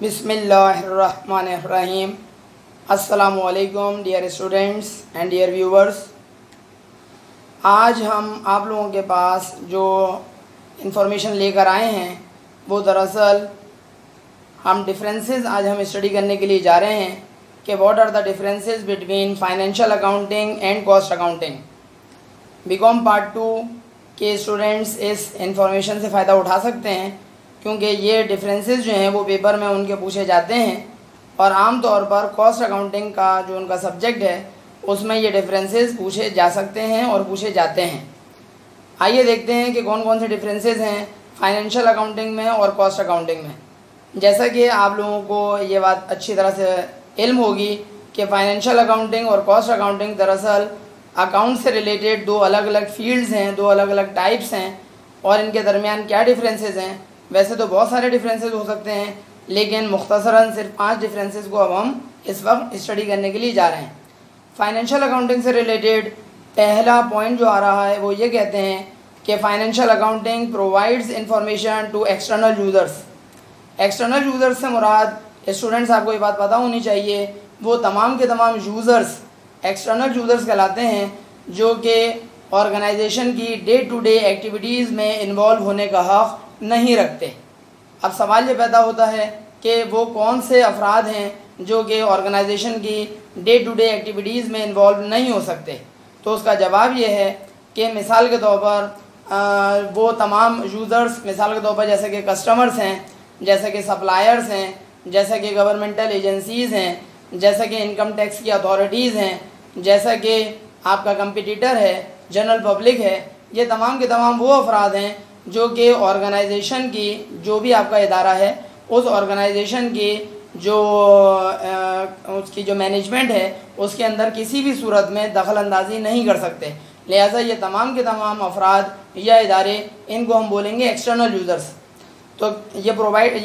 बिस्मिल्लाहिर्रहमानिर्रहीम। अस्सलामुअलैकुम dear students and dear viewers. आज हम आप लोगों के पास जो इन्फॉर्मेशन लेकर आए हैं वो दरअसल हम डिफरेंसेस आज हम स्टडी करने के लिए जा रहे हैं कि what are the differences between financial accounting and cost accounting. BCom part 2 के स्टूडेंट्स इस इंफॉर्मेशन से फ़ायदा उठा सकते हैं क्योंकि ये डिफरेंसेस जो हैं वो पेपर में उनके पूछे जाते हैं और आम तौर पर कॉस्ट अकाउंटिंग का जो उनका सब्जेक्ट है उसमें ये डिफरेंसेस पूछे जा सकते हैं और पूछे जाते हैं। आइए देखते हैं कि कौन कौन से डिफरेंसेस हैं फाइनेंशियल अकाउंटिंग में और कॉस्ट अकाउंटिंग में। जैसा कि आप लोगों को ये बात अच्छी तरह से इल्म होगी कि फाइनेंशियल अकाउंटिंग और कॉस्ट अकाउंटिंग दरअसल अकाउंट से रिलेटेड दो अलग अलग फील्ड्स हैं, दो अलग अलग टाइप्स हैं और इनके दरमियान क्या डिफरेंसेस हैं। वैसे तो बहुत सारे डिफरेंसेस हो सकते हैं लेकिन मुख्तसरन सिर्फ 5 डिफरेंसेस को अब हम इस वक्त स्टडी करने के लिए जा रहे हैं। फाइनेंशियल अकाउंटिंग से रिलेटेड पहला पॉइंट जो आ रहा है वो ये कहते हैं कि financial accounting provides information to external users. External users से मुराद स्टूडेंट्स आपको ये बात पता होनी चाहिए वो तमाम के तमाम यूज़र्स एक्सटर्नल यूज़र्स कहलाते हैं जो कि ऑर्गेनाइजेशन की डे टू डे एक्टिविटीज़ में इन्वॉल्व होने का हक़ नहीं रखते। अब सवाल ये पैदा होता है कि वो कौन से अफराद हैं जो कि ऑर्गेनाइजेशन की डे टू डे एक्टिविटीज़ में इन्वॉल्व नहीं हो सकते। तो उसका जवाब ये है कि मिसाल के तौर पर वो तमाम यूज़र्स मिसाल के तौर पर जैसे कि कस्टमर्स हैं, जैसे कि सप्लायर्स हैं, जैसे कि गवर्नमेंटल एजेंसीज़ हैं, जैसे कि इनकम टैक्स की अथॉरिटीज़ हैं, जैसा कि आपका कंपटीटर है, जनरल पब्लिक है। ये तमाम के तमाम वो अफराद हैं जो कि ऑर्गेनाइजेशन की जो भी आपका इदारा है उस ऑर्गेनाइजेशन की जो उसकी जो मैनेजमेंट है उसके अंदर किसी भी सूरत में दखल अंदाजी नहीं कर सकते। लिहाजा ये तमाम के तमाम अफराद या इदारे इनको हम बोलेंगे एक्सटर्नल यूज़र्स। तो ये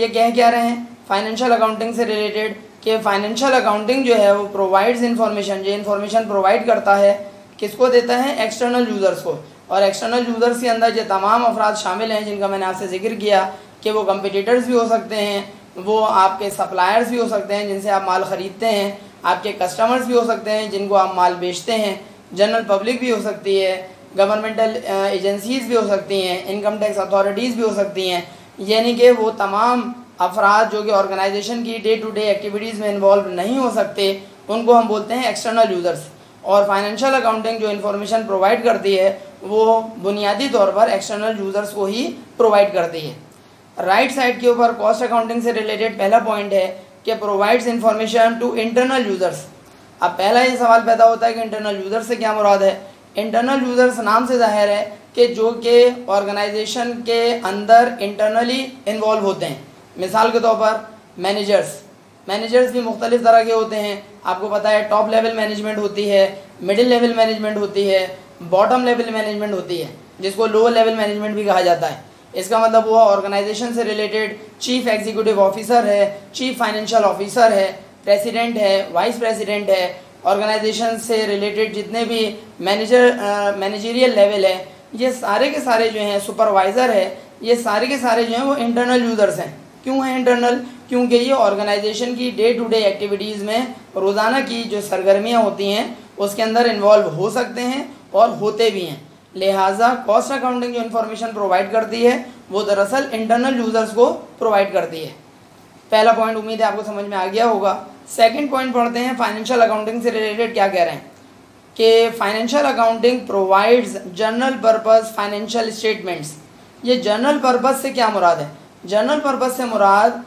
कह रहे हैं फाइनेंशियल अकाउंटिंग से रिलेटेड कि फाइनेंशियल अकाउंटिंग जो है वो प्रोवाइड्स इंफॉर्मेशन, जो इन्फॉर्मेशन प्रोवाइड करता है किसको देता है, एक्सटर्नल यूज़र्स को। और एक्सटर्नल यूज़र्स के अंदर ये तमाम अफराद शामिल हैं जिनका मैंने आपसे जिक्र किया कि वो कंपटीटर्स भी हो सकते हैं, वो आपके सप्लायर्स भी हो सकते हैं जिनसे आप माल ख़रीदते हैं, आपके कस्टमर्स भी हो सकते हैं जिनको आप माल बेचते हैं, जनरल पब्लिक भी हो सकती है, गवर्नमेंटल एजेंसीज़ भी हो सकती हैं, इनकम टैक्स अथॉरिटीज़ भी हो सकती हैं। यानी कि वो तमाम अफराद जो कि ऑर्गेनाइजेशन की डे टू डे एक्टिविटीज़ में इन्वॉल्व नहीं हो सकते उनको हम बोलते हैं एक्सटर्नल यूज़र्स। और फाइनेंशियल अकाउंटिंग जो इन्फॉर्मेशन प्रोवाइड करती है वो बुनियादी तौर पर एक्सटर्नल यूज़र्स को ही प्रोवाइड करती है। राइट साइड के ऊपर कॉस्ट अकाउंटिंग से रिलेटेड पहला पॉइंट है कि provides information to internal users. अब पहला ये सवाल पैदा होता है कि इंटरनल यूज़र्स से क्या मुराद है। इंटरनल यूज़र्स नाम से ज़ाहिर है कि जो कि ऑर्गेनाइजेशन के अंदर इंटरनली इन्वॉल्व होते हैं। मिसाल के तौर पर मैनेजर्स भी मुख्तलिफ़ तरह के होते हैं। आपको पता है टॉप लेवल मैनेजमेंट होती है, मिडिल लेवल मैनेजमेंट होती है, बॉटम लेवल मैनेजमेंट होती है जिसको लोअर लेवल मैनेजमेंट भी कहा जाता है। इसका मतलब वो ऑर्गेनाइजेशन से रिलेटेड चीफ एग्जीक्यूटिव ऑफिसर है, चीफ फाइनेंशियल ऑफिसर है, प्रेसिडेंट है, वाइस प्रेसिडेंट है। ऑर्गेनाइजेशन से रिलेटेड जितने भी मैनेजरियल लेवल है ये सारे के सारे जो हैं, सुपरवाइज़र है, ये सारे के सारे जो हैं वो इंटरनल यूज़र्स हैं। क्यों हैं इंटरनल? क्योंकि ये ऑर्गेनाइजेशन की डे टू डे एक्टिविटीज़ में रोज़ाना की जो सरगर्मियाँ होती हैं उसके अंदर इन्वॉल्व हो सकते हैं और होते भी हैं। लिहाजा कॉस्ट अकाउंटिंग जो इन्फॉर्मेशन प्रोवाइड करती है वो दरअसल इंटरनल यूज़र्स को प्रोवाइड करती है। पहला पॉइंट उम्मीद है आपको समझ में आ गया होगा। सेकंड पॉइंट पढ़ते हैं फाइनेंशियल अकाउंटिंग से रिलेटेड क्या कह रहे हैं कि financial accounting provides general purpose financial statements. ये जनरल पर्पस से क्या मुराद है? जनरल पर्पस से मुराद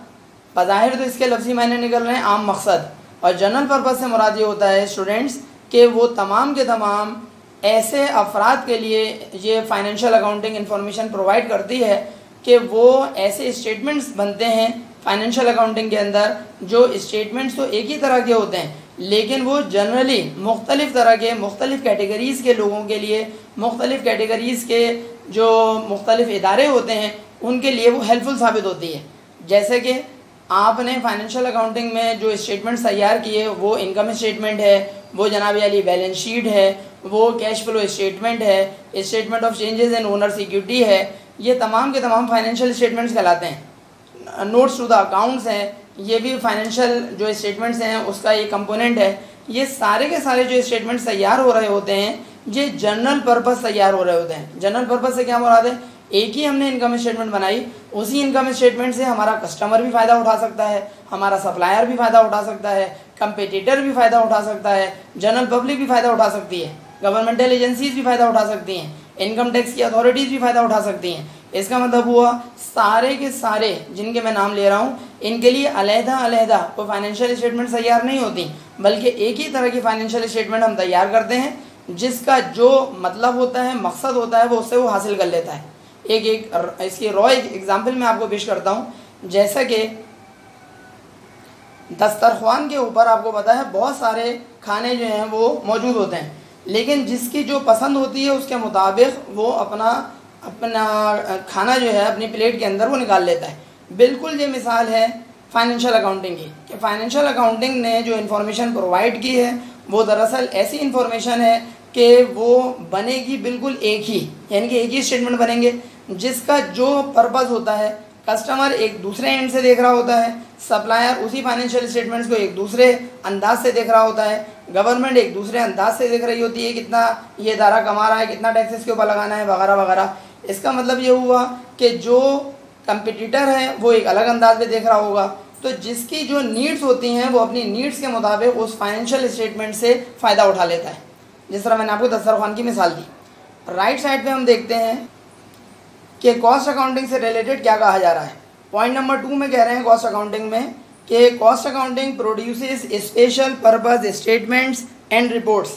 बज़ाहिर तो इसके लफ्ज़ी मायने निकल रहे हैं आम मकसद, और जनरल पर्पस से मुराद ये होता है स्टूडेंट्स कि वो तमाम के तमाम ऐसे अफराद के लिए ये फाइनेंशियल अकाउंटिंग इंफॉर्मेशन प्रोवाइड करती है कि वो ऐसे स्टेटमेंट्स बनते हैं फाइनेंशियल अकाउंटिंग के अंदर जो स्टेटमेंट्स तो एक ही तरह के होते हैं लेकिन वो जनरली मुख्तलिफ़ तरह के मुख्तलिफ़ कैटेगरीज़ के लोगों के लिए, मुख्तलिफ़ कैटेगरीज़ के जो मुख्तलिफ़ इदारे होते हैं उनके लिए वो हेल्पफुल साबित होती है। जैसे कि आपने फाइनेंशियल अकाउंटिंग में जो स्टेटमेंट्स तैयार किए वो इनकम स्टेटमेंट है, वो जनाब अली बैलेंस शीट है, वो कैश फ्लो स्टेटमेंट है, statement of changes in owners equity है। ये तमाम के तमाम फाइनेंशियल स्टेटमेंट्स कहलाते हैं। नोट्स टू द अकाउंट्स हैं, ये भी फाइनेंशियल जो स्टेटमेंट्स हैं उसका एक कंपोनेंट है। ये सारे के सारे जो स्टेटमेंट्स तैयार हो रहे होते हैं ये जनरल पर्पस तैयार हो रहे होते हैं। जनरल पर्पस से क्या मुराद है, एक ही हमने इनकम स्टेटमेंट बनाई, उसी इनकम स्टेटमेंट से हमारा कस्टमर भी फ़ायदा उठा सकता है, हमारा सप्लायर भी फ़ायदा उठा सकता है, कंपेटिटर भी फ़ायदा उठा सकता है, जनरल पब्लिक भी फ़ायदा उठा सकती है, गवर्नमेंटल एजेंसीज भी फ़ायदा उठा सकती हैं, इनकम टैक्स की अथॉरिटीज़ भी फ़ायदा उठा सकती हैं। इसका मतलब हुआ सारे के सारे जिनके मैं नाम ले रहा हूँ इनके लिए अलहदा कोई फाइनेंशियल स्टेटमेंट तैयार नहीं होती, बल्कि एक ही तरह की फाइनेंशियल स्टेटमेंट हम तैयार करते हैं जिसका जो मतलब होता है, मकसद होता है, वो उससे वो हासिल कर लेता है। इसकी रॉ एग्जाम्पल मैं आपको पेश करता हूँ। जैसा कि दस्तरख्वान के ऊपर आपको पता है बहुत सारे खाने जो हैं वो मौजूद होते हैं, लेकिन जिसकी जो पसंद होती है उसके मुताबिक वो अपना खाना जो है अपनी प्लेट के अंदर वो निकाल लेता है। बिल्कुल ये मिसाल है फाइनेंशियल अकाउंटिंग की, कि फाइनेंशियल अकाउंटिंग ने जो इन्फॉर्मेशन प्रोवाइड की है वो दरअसल ऐसी इन्फॉर्मेशन है कि वो बनेगी बिल्कुल एक ही, यानी कि एक ही स्टेटमेंट बनेंगे जिसका जो पर्पज़ होता है, कस्टमर एक दूसरे एंड से देख रहा होता है, सप्लायर उसी फाइनेंशियल स्टेटमेंट्स को एक दूसरे अंदाज से देख रहा होता है, गवर्नमेंट एक दूसरे अंदाज से देख रही होती है, कितना ये इदारा कमा रहा है, कितना टैक्स इसके ऊपर लगाना है, वगैरह वगैरह। इसका मतलब ये हुआ कि जो कंपटीटर है वो एक अलग अंदाज में देख रहा होगा, तो जिसकी जो नीड्स होती हैं वो अपनी नीड्स के मुताबिक उस फाइनेंशियल स्टेटमेंट से फ़ायदा उठा लेता है। जिस तरह मैंने आपको दस्तरख्वान की मिसाल दी। राइट साइड पे हम देखते हैं कि कॉस्ट अकाउंटिंग से रिलेटेड क्या कहा जा रहा है। पॉइंट नंबर 2 में कह रहे हैं कॉस्ट अकाउंटिंग में कि cost accounting produces special purpose statements and reports.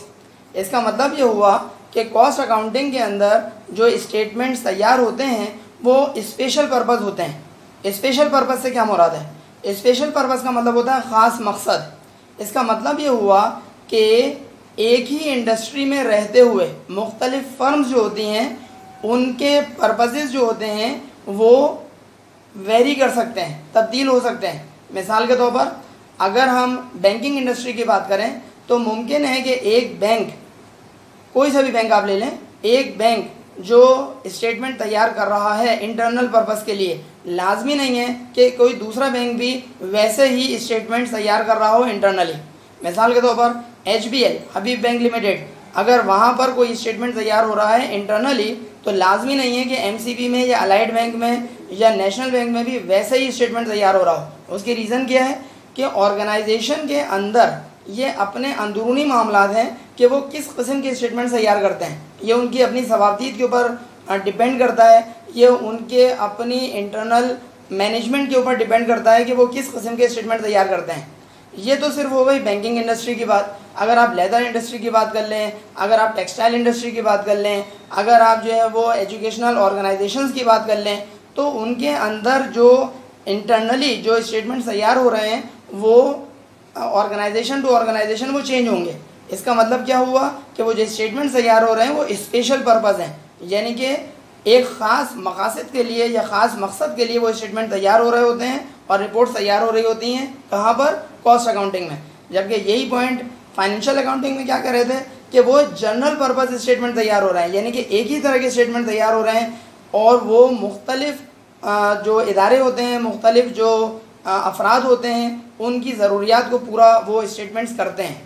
इसका मतलब ये हुआ कि कॉस्ट अकाउंटिंग के अंदर जो स्टेटमेंट्स तैयार होते हैं वो स्पेशल पर्पस होते हैं। स्पेशल पर्पस से क्या मुराद है, स्पेशल पर्पस का मतलब होता है ख़ास मकसद। इसका मतलब ये हुआ कि एक ही इंडस्ट्री में रहते हुए मुख्तलिफ फर्म्स जो होती हैं उनके पर्पसेस जो होते हैं वो वेरी कर सकते हैं, तब्दील हो सकते हैं। मिसाल के तौर पर अगर हम बैंकिंग इंडस्ट्री की बात करें तो मुमकिन है कि एक बैंक, कोई सा भी बैंक आप ले लें, एक बैंक जो स्टेटमेंट तैयार कर रहा है इंटरनल पर्पस के लिए, लाजमी नहीं है कि कोई दूसरा बैंक भी वैसे ही स्टेटमेंट तैयार कर रहा हो इंटरनली। मिसाल के तौर पर HBL हबीब बैंक लिमिटेड, अगर वहाँ पर कोई स्टेटमेंट तैयार हो रहा है इंटरनली तो लाजमी नहीं है कि MCB में या अलाइड बैंक में या नेशनल बैंक में भी वैसे ही स्टेटमेंट तैयार हो रहा हो। उसकी रीज़न क्या है कि ऑर्गेनाइजेशन के अंदर ये अपने अंदरूनी मामलात हैं कि वो किस किस्म के स्टेटमेंट तैयार करते हैं। ये उनकी अपनी सवाबदीद के ऊपर डिपेंड करता है, ये उनके अपनी इंटरनल मैनेजमेंट के ऊपर डिपेंड करता है कि वो किस किस्म के स्टेटमेंट तैयार करते हैं। ये तो सिर्फ हो गई बैंकिंग इंडस्ट्री की बात। अगर आप लेदर इंडस्ट्री की बात कर लें, अगर आप टेक्सटाइल इंडस्ट्री की बात कर लें, अगर आप जो है वो एजुकेशनल ऑर्गेनाइजेशंस की बात कर लें, तो उनके अंदर जो इंटरनली जो स्टेटमेंट तैयार हो रहे हैं वो ऑर्गेनाइजेशन टू ऑर्गेनाइजेशन वो चेंज होंगे। इसका मतलब क्या हुआ कि वो जो स्टेटमेंट तैयार हो रहे हैं वो स्पेशल पर्पज़ हैं, यानी कि एक ख़ास मकासद के लिए या ख़ास मकसद के लिए वो स्टेटमेंट तैयार हो रहे होते हैं और रिपोर्ट्स तैयार हो रही होती हैं। कहाँ पर, कॉस्ट अकाउंटिंग में। जबकि यही पॉइंट फाइनेंशियल अकाउंटिंग में क्या कर रहे थे कि वो जनरल पर्पस स्टेटमेंट तैयार हो रहे हैं, यानी कि एक ही तरह के स्टेटमेंट तैयार हो रहे हैं और वो मुख्तलिफ जो इदारे होते हैं, मुख्तलिफ जो अफराद होते हैं, उनकी ज़रूरियात को पूरा वो स्टेटमेंट्स करते हैं।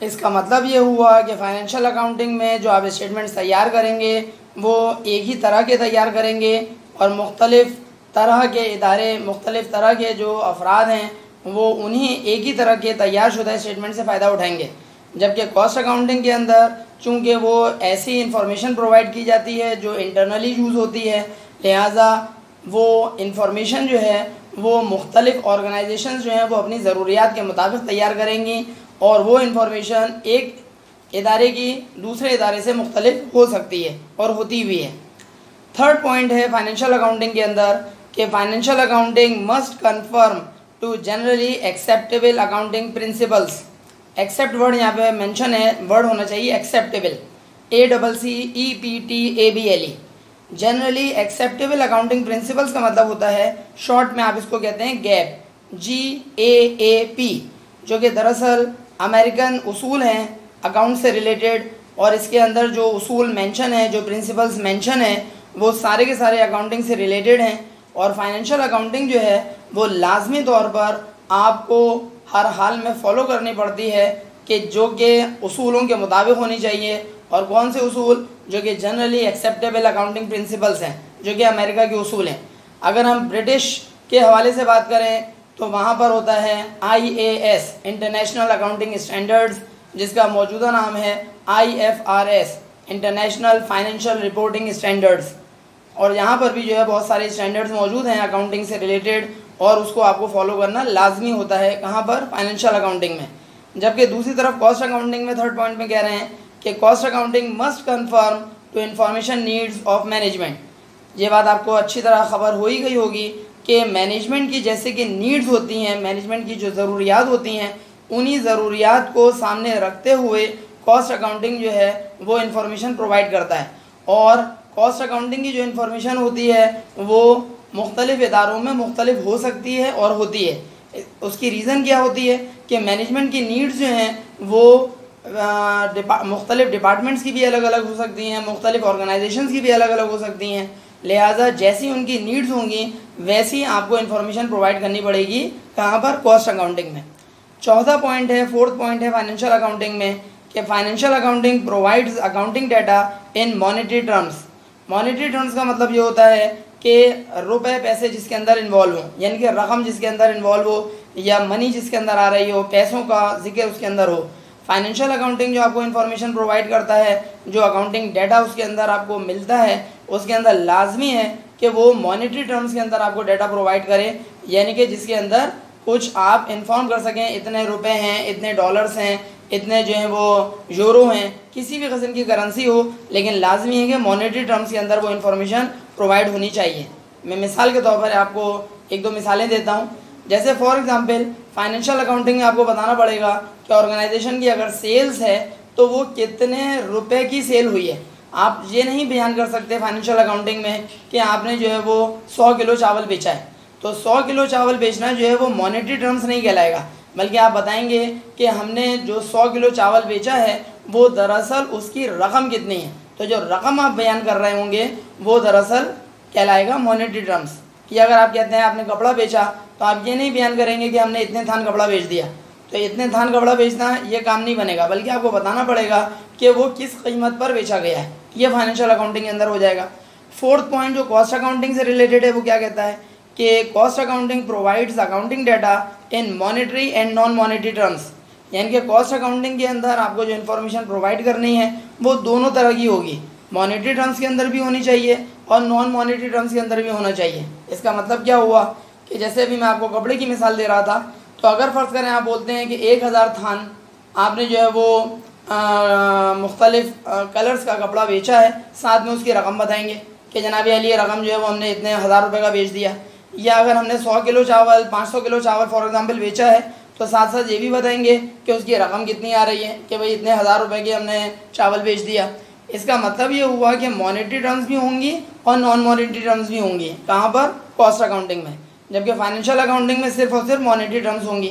इसका मतलब ये हुआ कि फ़ाइनेंशियल अकाउंटिंग में जो आप स्टेटमेंट्स तैयार करेंगे वो एक ही तरह के तैयार करेंगे और मुख्तलिफ तरह के इदारे, मुख्तलिफ तरह के जो अफराद हैं वो उन्हीं एक ही तरह के तैयार शुदा स्टेटमेंट से फ़ायदा उठाएंगे। जबकि कॉस्ट अकाउंटिंग के अंदर चूँकि वो ऐसी इंफॉर्मेशन प्रोवाइड की जाती है जो इंटरनली यूज़ होती है, लिहाजा वो इंफॉर्मेशन जो है वो मुख्तलिफ ऑर्गेनाइजेशंस जो हैं वो अपनी ज़रूरियात के मुताबिक तैयार करेंगी और वो इंफॉर्मेशन एक इदारे की दूसरे इदारे से मुख्तलिफ हो सकती है और होती भी है। थर्ड पॉइंट है फाइनेंशियल अकाउंटिंग के अंदर कि financial accounting must confirm to generally acceptable accounting principles. Accept word यहाँ पे मेंशन है, वर्ड होना चाहिए acceptable, ACCEPTABLE। Generally acceptable accounting principles का मतलब होता है, शॉर्ट में आप इसको कहते हैं गैप, GAAP, जो कि दरअसल अमेरिकन उसूल हैं अकाउंट से रिलेटेड। और इसके अंदर जो उसूल मेंशन है, जो प्रिंसिपल्स मेंशन है, वो सारे के सारे अकाउंटिंग से रिलेटेड हैं और फाइनेंशियल अकाउंटिंग जो है वो लाजमी तौर पर आपको हर हाल में फॉलो करनी पड़ती है कि जो कि उसूलों के मुताबिक होनी चाहिए। और कौन से उसूल? जो कि जनरली एक्सेप्टेबल अकाउंटिंग प्रिंसिपल्स हैं, जो कि अमेरिका के उसूल हैं। अगर हम ब्रिटिश के हवाले से बात करें तो वहाँ पर होता है IAS इंटरनेशनल अकाउंटिंग स्टैंडर्ड्स, जिसका मौजूदा नाम है IFRS international financial reporting standards. और यहाँ पर भी जो है बहुत सारे स्टैंडर्ड्स मौजूद हैं अकाउंटिंग से रिलेटेड, और उसको आपको फॉलो करना लाजमी होता है। कहाँ पर? फाइनेंशियल अकाउंटिंग में। जबकि दूसरी तरफ कॉस्ट अकाउंटिंग में थर्ड पॉइंट में कह रहे हैं कि cost accounting must confirm to information needs of management. ये बात आपको अच्छी तरह खबर हो ही गई होगी कि मैनेजमेंट की जैसे कि नीड्स होती हैं, मैनेजमेंट की जो ज़रूरियात होती हैं, उन्हीं ज़रूरियात को सामने रखते हुए कॉस्ट अकाउंटिंग जो है वो इन्फॉर्मेशन प्रोवाइड करता है। और कॉस्ट अकाउंटिंग की जो इन्फॉर्मेशन होती है वो मुख्तलिफ़ इदारों में मुख्तलिफ हो सकती है और होती है। उसकी रीज़न क्या होती है कि मैनेजमेंट की नीड्स जो हैं वो मुख्तलिफ डिपार्टमेंट्स की भी अलग अलग हो सकती हैं, मुख्तलिफ ऑर्गेनाइजेशंस की भी अलग अलग हो सकती हैं। लिहाजा जैसी उनकी नीड्स होंगी वैसी आपको इन्फॉर्मेशन प्रोवाइड करनी पड़ेगी। कहाँ पर? कॉस्ट अकाउंटिंग में। चौथा पॉइंट है, फोर्थ पॉइंट है फाइनेंशियल अकाउंटिंग में कि financial accounting provides accounting data in monetary terms. Monetary terms का मतलब ये होता है कि रुपए पैसे जिसके अंदर इन्वॉल्व हो, यानी कि रकम जिसके अंदर इन्वॉल्व हो या मनी जिसके अंदर आ रही हो, पैसों का जिक्र उसके अंदर हो। फाइनेंशियल अकाउंटिंग जो आपको इन्फॉर्मेशन प्रोवाइड करता है, जो अकाउंटिंग डाटा उसके अंदर आपको मिलता है, उसके अंदर लाजमी है कि वो मॉनेटरी टर्म्स के अंदर आपको डाटा प्रोवाइड करे, यानी कि जिसके अंदर कुछ आप इन्फॉर्म कर सकें इतने रुपए हैं, इतने डॉलर्स हैं, इतने जो हैं वो यूरो हैं, किसी भी किस्म की करेंसी हो, लेकिन लाजमी है कि मॉनेटरी टर्म्स के अंदर वो इन्फॉर्मेशन प्रोवाइड होनी चाहिए। मैं मिसाल के तौर पर आपको एक दो मिसालें देता हूँ। जैसे फॉर एग्ज़ाम्पल फाइनेंशियल अकाउंटिंग में आपको बताना पड़ेगा कि ऑर्गेनाइजेशन की अगर सेल्स है तो वो कितने रुपए की सेल हुई है। आप ये नहीं बयान कर सकते फाइनेंशियल अकाउंटिंग में कि आपने जो है वो 100 किलो चावल बेचा है, तो 100 किलो चावल बेचना जो है वो मॉनेटरी टर्म्स नहीं कहलाएगा, बल्कि आप बताएंगे कि हमने जो 100 किलो चावल बेचा है वो दरअसल उसकी रकम कितनी है। तो जो रकम आप बयान कर रहे होंगे वो दरअसल कहलाएगा मॉनेटरी टर्म्स। या अगर आप कहते हैं आपने कपड़ा बेचा तो आप ये नहीं बयान करेंगे कि हमने इतने थान कपड़ा बेच दिया, तो इतने थान कपड़ा बेचना ये काम नहीं बनेगा, बल्कि आपको बताना पड़ेगा कि वो किस कीमत पर बेचा गया है। ये फाइनेंशियल अकाउंटिंग के अंदर हो जाएगा। फोर्थ पॉइंट जो कॉस्ट अकाउंटिंग से रिलेटेड है वो क्या कहता है कि cost accounting provides accounting data in monetary and non monetary terms, यानी कि कॉस्ट अकाउंटिंग के अंदर आपको जो इन्फॉर्मेशन प्रोवाइड करनी है वो दोनों तरह की होगी, मॉनेटरी टर्म्स के अंदर भी होनी चाहिए और नॉन मॉनेटरी टर्म्स के अंदर भी होना चाहिए। इसका मतलब क्या हुआ कि जैसे अभी मैं आपको कपड़े की मिसाल दे रहा था, तो अगर फ़र्ज़ करें आप बोलते हैं कि 1000 थान आपने जो है वो मुख्तलिफ़ कलर्स का कपड़ा बेचा है, साथ में उसकी रकम बताएंगे कि जनाब अली रकम जो है वो हमने इतने 1000 रुपये का बेच दिया। या अगर हमने 100 किलो चावल 500 किलो चावल फॉर एग्ज़ाम्पल बेचा है तो साथ साथ ये भी बताएंगे कि उसकी रकम कितनी आ रही है कि भाई इतने 1000 रुपये की हमने चावल बेच दिया। इसका मतलब ये हुआ कि मॉनेटरी टर्म्स भी होंगी और नॉन मॉनेटरी टर्म्स भी होंगी। कहाँ पर? कॉस्ट अकाउंटिंग में। जबकि फाइनेंशियल अकाउंटिंग में सिर्फ और सिर्फ मॉनेटरी टर्म्स होंगी।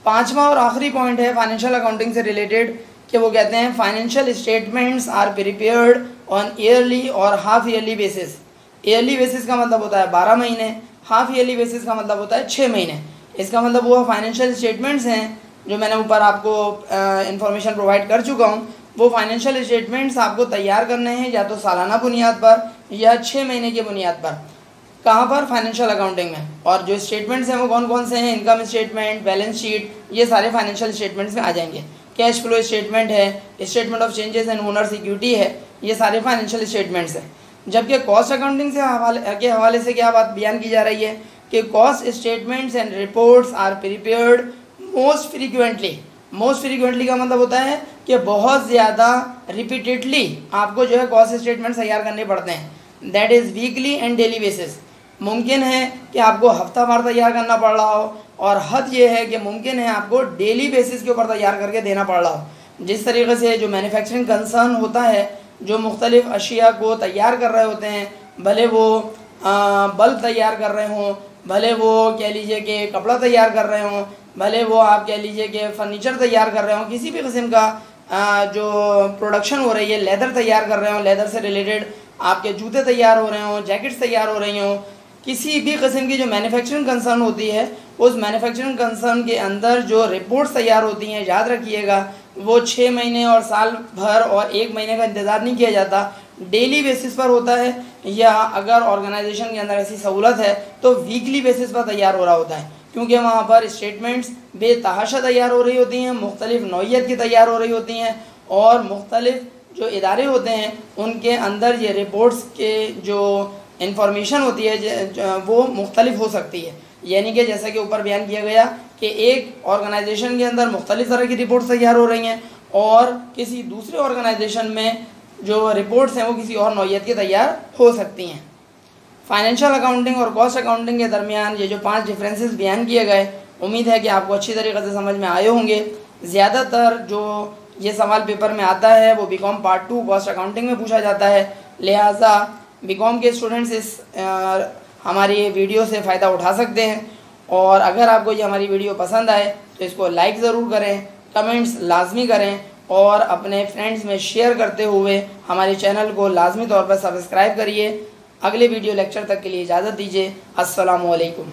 पांचवा और आखिरी पॉइंट है फाइनेंशियल अकाउंटिंग से रिलेटेड कि वो कहते हैं financial statements are prepared on yearly और half yearly basis. Yearly basis का मतलब होता है 12 महीने, हाफ ईयरली बेसिस का मतलब होता है 6 महीने। इसका मतलब वो फाइनेंशियल स्टेटमेंट्स हैं जो मैंने ऊपर आपको इंफॉर्मेशन प्रोवाइड कर चुका हूँ। वो फाइनेंशियल स्टेटमेंट्स आपको तैयार करने हैं या तो सालाना बुनियाद पर या 6 महीने की बुनियाद पर। कहाँ पर? फाइनेंशियल अकाउंटिंग में। और जो स्टेटमेंट्स हैं वो कौन कौन से हैं? इनकम स्टेटमेंट, बैलेंस शीट, ये सारे फाइनेंशियल स्टेटमेंट्स में आ जाएंगे। कैश फ्लो स्टेटमेंट है, statement of changes in owners equity है, ये सारे फाइनेंशियल स्टेटमेंट्स हैं। जबकि कॉस्ट अकाउंटिंग के हवाले से क्या बात बयान की जा रही है कि cost statements and reports are prepared most frequently. Most frequently का मतलब होता है कि बहुत ज़्यादा रिपीटेडली आपको जो है कॉस्ट स्टेटमेंट्स तैयार करने पड़ते हैं, that is weekly and daily basis. मुमकिन है कि आपको हफ्तावार तैयार करना पड़ रहा हो और हद ये है कि मुमकिन है आपको डेली बेसिस के ऊपर तैयार करके देना पड़ रहा हो। जिस तरीके से जो मैन्युफैक्चरिंग कंसर्न होता है, जो मुख्तलिफ़ अशिया को तैयार कर रहे होते हैं, भले वो बल्ब तैयार कर रहे हों, भले वो कह लीजिए कि कपड़ा तैयार कर रहे हों, भले वो आप कह लीजिए कि फ़र्नीचर तैयार कर रहे हों, किसी भी किस्म का जो प्रोडक्शन हो रही है, लेदर तैयार कर रहे हों, लेदर से रिलेटेड आपके जूते तैयार हो रहे हों, जैकेट्स तैयार हो रही हों, किसी भी किस्म की जो मैन्युफैक्चरिंग कंसर्न होती है, उस मैन्युफैक्चरिंग कंसर्न के अंदर जो रिपोर्ट्स तैयार होती हैं, याद रखिएगा वो 6 महीने और साल भर और 1 महीने का इंतज़ार नहीं किया जाता, डेली बेसिस पर होता है, या अगर ऑर्गेनाइजेशन के अंदर ऐसी सहूलत है तो वीकली बेसिस पर तैयार हो रहा होता है, क्योंकि वहाँ पर स्टेटमेंट्स बेतहाशा तैयार हो रही होती हैं, मुख्तलिफ नौइयत की तैयार हो रही होती हैं, और मुख्तलिफ जो इदारे होते हैं उनके अंदर ये रिपोर्ट्स के जो इंफॉर्मेशन होती है वो मुख्तलिफ हो सकती है। यानी कि जैसा कि ऊपर बयान किया गया कि एक ऑर्गेनाइजेशन के अंदर मुख्तलिफ तरह की रिपोर्ट्स तैयार हो रही हैं, और किसी दूसरे ऑर्गेनाइजेशन में जो रिपोर्ट्स हैं वो किसी और नौइयत की तैयार हो सकती हैं। फाइनेंशियल अकाउंटिंग और कॉस्ट अकाउंटिंग के दरमियान ये जो 5 डिफरेंसेस बयान किए गए, उम्मीद है कि आपको अच्छी तरीके से समझ में आए होंगे। ज़्यादातर जो ये सवाल पेपर में आता है वो बीकॉम पार्ट 2 कॉस्ट अकाउंटिंग में पूछा जाता है, लिहाजा बीकॉम के स्टूडेंट्स इस हमारी वीडियो से फ़ायदा उठा सकते हैं। और अगर आपको ये हमारी वीडियो पसंद आए तो इसको लाइक ज़रूर करें, कमेंट्स लाजमी करें, और अपने फ्रेंड्स में शेयर करते हुए हमारे चैनल को लाजमी तौर पर सब्सक्राइब करिए। अगले वीडियो लेक्चर तक के लिए इजाज़त दीजिए। अस्सलामु अलैकुम।